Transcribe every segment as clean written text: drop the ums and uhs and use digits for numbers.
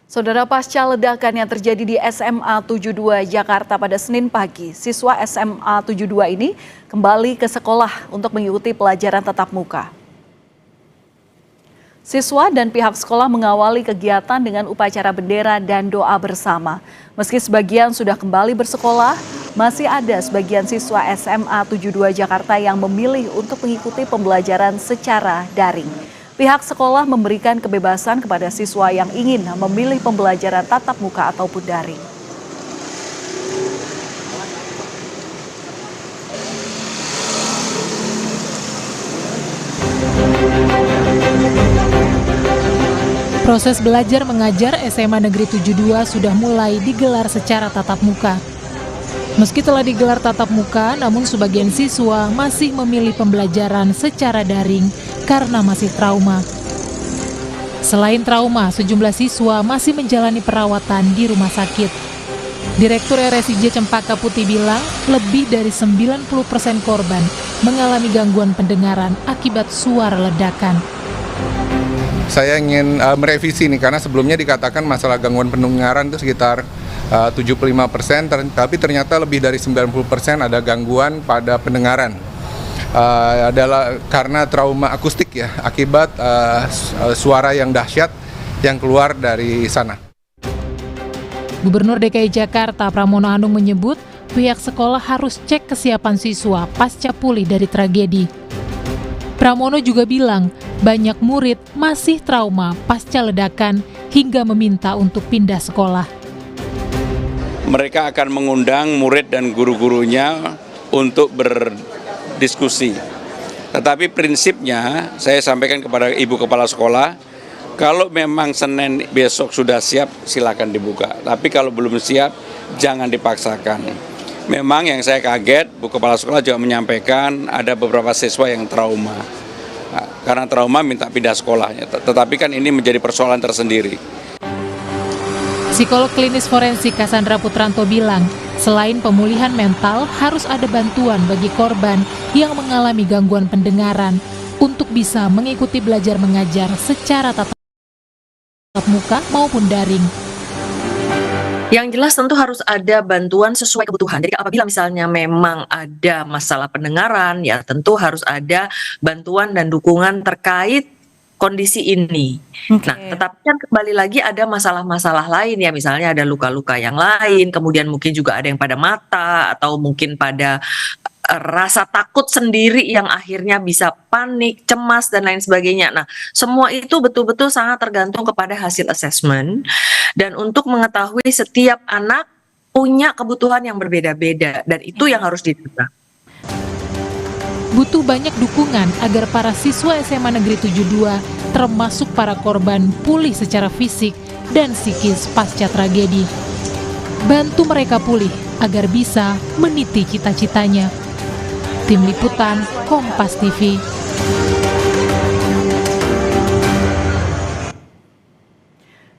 Saudara, pasca ledakan yang terjadi di SMA 72 Jakarta pada Senin pagi, siswa SMA 72 ini kembali ke sekolah untuk mengikuti pelajaran tatap muka. Siswa dan pihak sekolah mengawali kegiatan dengan upacara bendera dan doa bersama. Meski sebagian sudah kembali bersekolah, masih ada sebagian siswa SMA 72 Jakarta yang memilih untuk mengikuti pembelajaran secara daring. Pihak sekolah memberikan kebebasan kepada siswa yang ingin memilih pembelajaran tatap muka ataupun daring. Proses belajar mengajar SMA Negeri 72 sudah mulai digelar secara tatap muka. Meski telah digelar tatap muka, namun sebagian siswa masih memilih pembelajaran secara daring karena masih trauma. Selain trauma, sejumlah siswa masih menjalani perawatan di rumah sakit. Direktur RSIJ Cempaka Putih bilang, lebih dari 90% korban mengalami gangguan pendengaran akibat suara ledakan. Saya ingin merevisi nih, karena sebelumnya dikatakan masalah gangguan pendengaran itu sekitar 75%, tapi ternyata lebih dari 90% ada gangguan pada pendengaran. Adalah karena trauma akustik ya, akibat suara yang dahsyat yang keluar dari sana. Gubernur DKI Jakarta Pramono Anung menyebut pihak sekolah harus cek kesiapan siswa pasca pulih dari tragedi. Pramono juga bilang banyak murid masih trauma pasca ledakan hingga meminta untuk pindah sekolah. Mereka akan mengundang murid dan guru-gurunya untuk berdiskusi. Tetapi prinsipnya saya sampaikan kepada Ibu Kepala Sekolah, kalau memang Senin besok sudah siap, silakan dibuka. Tapi kalau belum siap, jangan dipaksakan. Memang yang saya kaget, Bu Kepala Sekolah juga menyampaikan ada beberapa siswa yang trauma. Nah, karena trauma minta pindah sekolahnya. Tetapi kan ini menjadi persoalan tersendiri. Psikolog klinis forensik Cassandra Putranto bilang, selain pemulihan mental, harus ada bantuan bagi korban yang mengalami gangguan pendengaran untuk bisa mengikuti belajar mengajar secara tatap muka maupun daring. Yang jelas tentu harus ada bantuan sesuai kebutuhan. Jadi apabila misalnya memang ada masalah pendengaran, ya tentu harus ada bantuan dan dukungan terkait kondisi ini. Okay. Nah, tetapi kan kembali lagi ada masalah-masalah lain ya, misalnya ada luka-luka yang lain, kemudian mungkin juga ada yang pada mata atau mungkin pada rasa takut sendiri yang akhirnya bisa panik, cemas dan lain sebagainya. Nah, semua itu betul-betul sangat tergantung kepada hasil assessment dan untuk mengetahui setiap anak punya kebutuhan yang berbeda-beda dan itu yang harus diterima. Butuh banyak dukungan agar para siswa SMA Negeri 72 termasuk para korban pulih secara fisik dan psikis pasca tragedi. Bantu mereka pulih agar bisa meniti cita-citanya. Tim Liputan Kompas TV.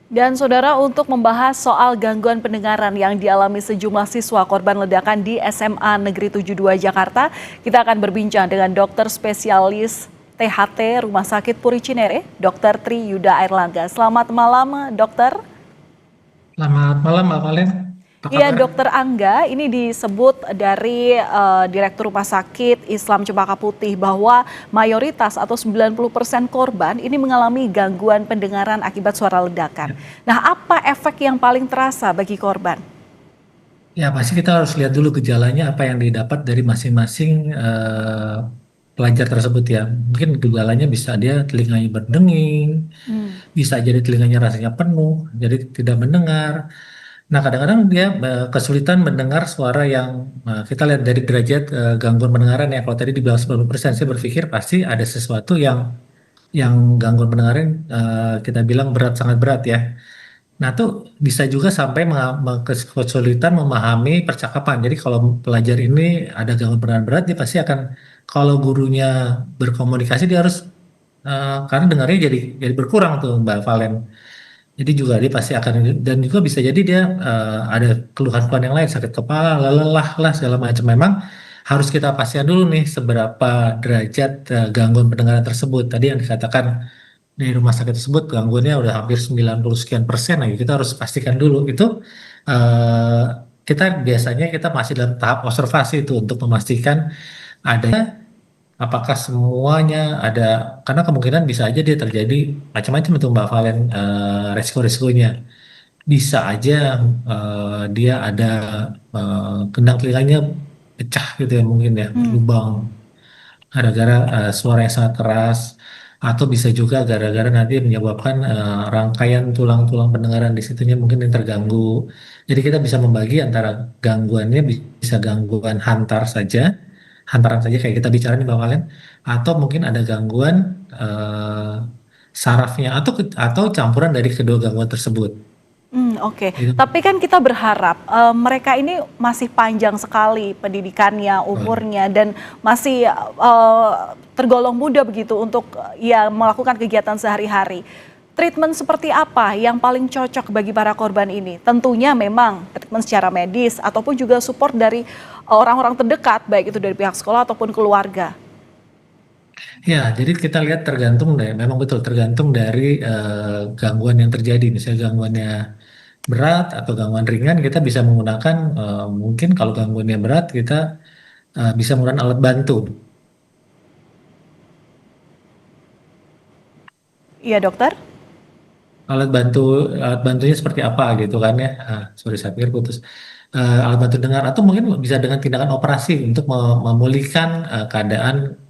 Dan saudara, untuk membahas soal gangguan pendengaran yang dialami sejumlah siswa korban ledakan di SMA Negeri 72 Jakarta, kita akan berbincang dengan dokter spesialis THT Rumah Sakit Puri Cinere, Dr. Tri Yuda Airlangga. Selamat malam, dokter. Selamat malam, Mbak Valen. Iya, Dokter Angga, ini disebut dari Direktur Rumah Sakit Islam Cempaka Putih bahwa mayoritas atau 90% korban ini mengalami gangguan pendengaran akibat suara ledakan. Nah, apa efek yang paling terasa bagi korban? Ya, pasti kita harus lihat dulu gejalanya apa yang didapat dari masing-masing pelajar tersebut ya. Mungkin gejalanya bisa dia telinganya berdenging, bisa jadi telinganya rasanya penuh, jadi tidak mendengar. Nah, kadang-kadang dia kesulitan mendengar suara yang kita lihat dari derajat gangguan pendengaran ya. Kalau tadi dibilang 90%, saya berpikir pasti ada sesuatu yang gangguan pendengaran kita bilang berat, sangat berat ya. Nah, tuh bisa juga sampai kesulitan memahami percakapan. Jadi kalau pelajar ini ada gangguan pendengaran berat, dia pasti akan, kalau gurunya berkomunikasi, dia harus, karena dengarnya jadi berkurang tuh Mbak Valen. Jadi juga dia pasti akan, dan juga bisa jadi dia ada keluhan-keluhan yang lain, sakit kepala, lelah lah segala macam. Memang harus kita pastikan dulu nih seberapa derajat gangguan pendengaran tersebut. Tadi yang dikatakan di rumah sakit tersebut gangguannya udah hampir 90 sekian persen lagi. Kita harus pastikan dulu itu eh, kita biasanya kita masih dalam tahap observasi itu untuk memastikan ada apakah semuanya ada, karena kemungkinan bisa aja dia terjadi macam-macam itu Mbak Valen, resiko-resikonya. Bisa aja dia ada gendang telinganya pecah gitu ya, mungkin ya, lubang gara-gara suara yang sangat keras, atau bisa juga gara-gara nanti menyebabkan rangkaian tulang-tulang pendengaran di situnya mungkin yang terganggu. Jadi kita bisa membagi antara gangguannya bisa gangguan hantaran saja kayak kita bicara nih Bang Valen, atau mungkin ada gangguan sarafnya atau campuran dari kedua gangguan tersebut. Oke. Itu. Tapi kan kita berharap mereka ini masih panjang sekali pendidikannya, umurnya, dan masih tergolong muda begitu untuk ya melakukan kegiatan sehari-hari. Treatment seperti apa yang paling cocok bagi para korban ini? Tentunya memang treatment secara medis ataupun juga support dari orang-orang terdekat, baik itu dari pihak sekolah ataupun keluarga. Ya, jadi kita lihat tergantung deh, memang betul tergantung dari gangguan yang terjadi. Misalnya gangguannya berat atau gangguan ringan, kita bisa menggunakan mungkin kalau gangguannya berat kita bisa menggunakan alat bantu. Iya dokter? Alat bantunya seperti apa gitu kan ya? Sorry saya pikir putus. Alat bantu dengar atau mungkin bisa dengan tindakan operasi untuk memulihkan keadaan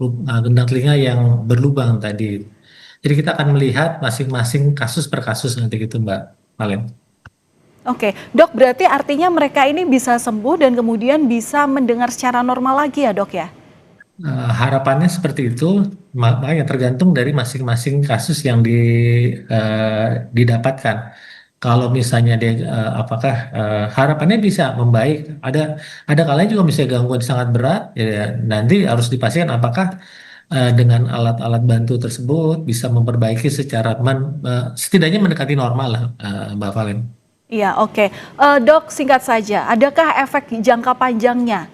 gendang telinga yang berlubang tadi. Jadi kita akan melihat masing-masing kasus per kasus nanti gitu Mbak Valen. Oke, dok, berarti artinya mereka ini bisa sembuh dan kemudian bisa mendengar secara normal lagi ya dok ya? Harapannya seperti itu, makanya tergantung dari masing-masing kasus yang didapatkan. Kalau misalnya dia apakah harapannya bisa membaik, ada kalanya juga misalnya gangguan sangat berat, ya nanti harus dipastikan apakah dengan alat-alat bantu tersebut bisa memperbaiki secara setidaknya mendekati normal lah, Mbak Valen. Iya, oke. Dok, singkat saja, adakah efek jangka panjangnya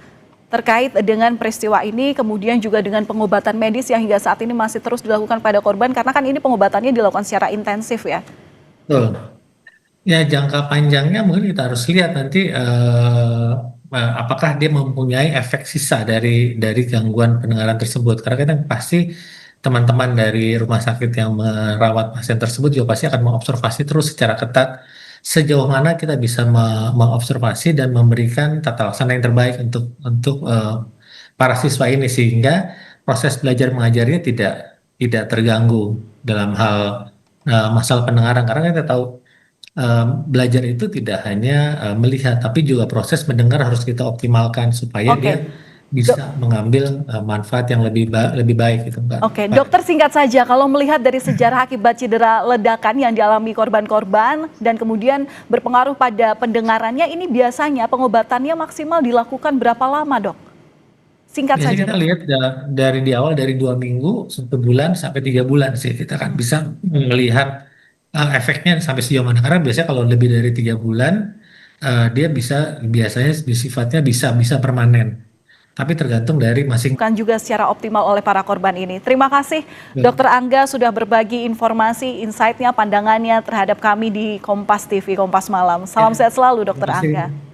terkait dengan peristiwa ini, kemudian juga dengan pengobatan medis yang hingga saat ini masih terus dilakukan pada korban, karena kan ini pengobatannya dilakukan secara intensif ya? Betul. Ya, jangka panjangnya mungkin kita harus lihat nanti apakah dia mempunyai efek sisa dari gangguan pendengaran tersebut. Karena kan pasti teman-teman dari rumah sakit yang merawat pasien tersebut juga pasti akan mengobservasi terus secara ketat sejauh mana kita bisa mengobservasi dan memberikan tata laksana yang terbaik untuk para siswa ini sehingga proses belajar mengajarnya tidak terganggu dalam hal masalah pendengaran, karena kita tahu belajar itu tidak hanya melihat, tapi juga proses mendengar harus kita optimalkan supaya Oke. dia bisa mengambil manfaat yang lebih baik gitu, Mbak. Oke, dokter singkat saja, kalau melihat dari sejarah akibat cedera ledakan yang dialami korban-korban dan kemudian berpengaruh pada pendengarannya, ini biasanya pengobatannya maksimal dilakukan berapa lama dok? Singkat Biasanya saja kita dok. lihat dari di awal dari 2 minggu, 1 bulan sampai 3 bulan sih kita kan bisa melihat efeknya sampai sejauh mana. Karena biasanya kalau lebih dari 3 bulan dia biasanya sifatnya bisa permanen. Tapi tergantung dari masing. Bukan juga secara optimal oleh para korban ini. Terima kasih Dokter Angga sudah berbagi informasi, insight-nya, pandangannya terhadap kami di Kompas TV, Kompas Malam. Salam sehat selalu Dokter Terima kasih. Angga.